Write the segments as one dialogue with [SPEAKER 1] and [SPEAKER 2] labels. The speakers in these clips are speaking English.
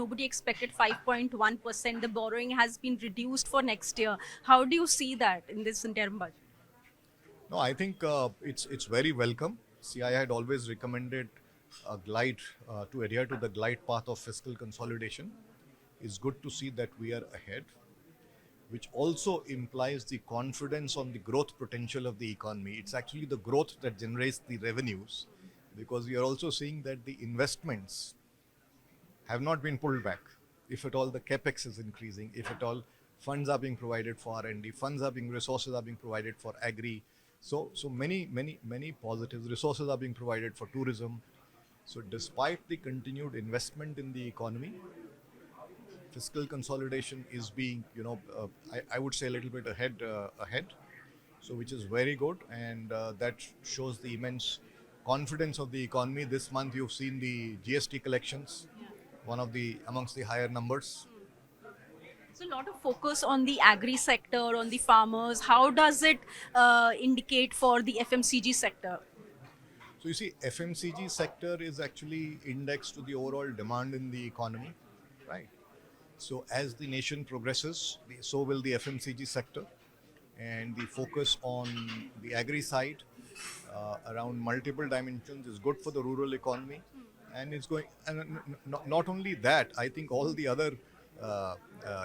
[SPEAKER 1] nobody expected 5.1%. The borrowing has been reduced for next year. How do you see that in this interim budget?
[SPEAKER 2] No, I think it's very welcome. See, I had always recommended a glide to adhere to the glide path of fiscal consolidation. It's good to see that we are ahead, which also implies the confidence on the growth potential of the economy. It's actually the growth that generates the revenues, because we are also seeing that the investments have not been pulled back. If at all the capex is increasing, if at all funds are being provided for R&D, resources are being provided for agri. So many positives. Resources are being provided for tourism. So despite the continued investment in the economy, fiscal consolidation is being, I would say a little bit ahead. So which is very good, and that shows the immense confidence of the economy. This month you've seen the GST collections, one of the amongst the higher numbers.
[SPEAKER 1] So, a lot of focus on the agri sector, on the farmers. How does it indicate for the FMCG sector?
[SPEAKER 2] So you see, FMCG sector is actually indexed to the overall demand in the economy, right? So as the nation progresses, so will the FMCG sector, and the focus on the agri side around multiple dimensions is good for the rural economy, and it's going. And not only that, I think all the other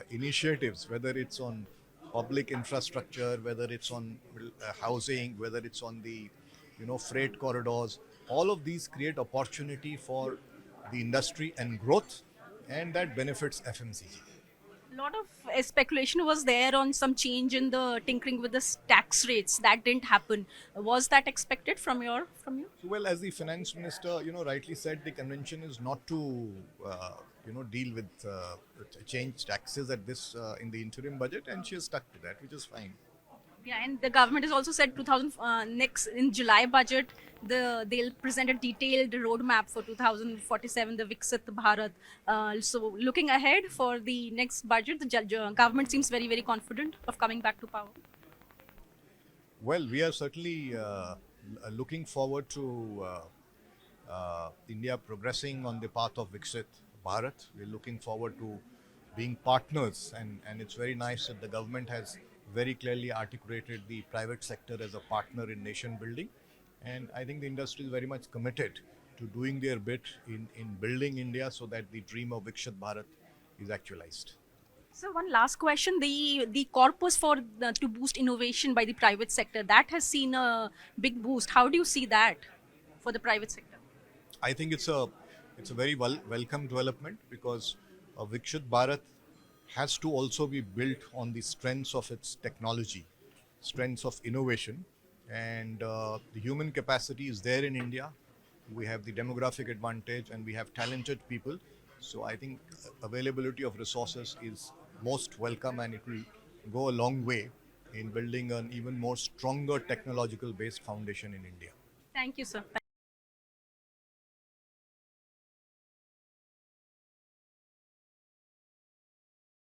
[SPEAKER 2] initiatives, whether it's on public infrastructure, whether it's on housing, whether it's on the freight corridors, all of these create opportunity for the industry and growth, and that benefits FMCG.
[SPEAKER 1] A lot of speculation was there on some change in the tinkering with the tax rates. That didn't happen. Was that expected from you?
[SPEAKER 2] So, well, as the finance minister, rightly said, the convention is not to, deal with change taxes at this in the interim budget, and she has stuck to that, which is fine.
[SPEAKER 1] Yeah, and the government has also said 2000 next in July budget, they'll present a detailed roadmap for 2047, the Viksit Bharat. So looking ahead for the next budget, the government seems very very confident of coming back to power.
[SPEAKER 2] Well, we are certainly looking forward to India progressing on the path of Viksit Bharat. We're looking forward to being partners, and it's very nice that the government has very clearly articulated the private sector as a partner in nation building. And I think the industry is very much committed to doing their bit in building India so that the dream of Viksit Bharat is actualized.
[SPEAKER 1] So one last question: the corpus for to boost innovation by the private sector, that has seen a big boost. How do you see that for the private sector?
[SPEAKER 2] I think it's a very welcome development, because Viksit Bharat has to also be built on the strengths of its technology, strengths of innovation, and the human capacity is there in India. We have the demographic advantage, and we have talented people. So I think availability of resources is most welcome, and it will go a long way in building an even more stronger technological based foundation in India.
[SPEAKER 1] Thank you, sir.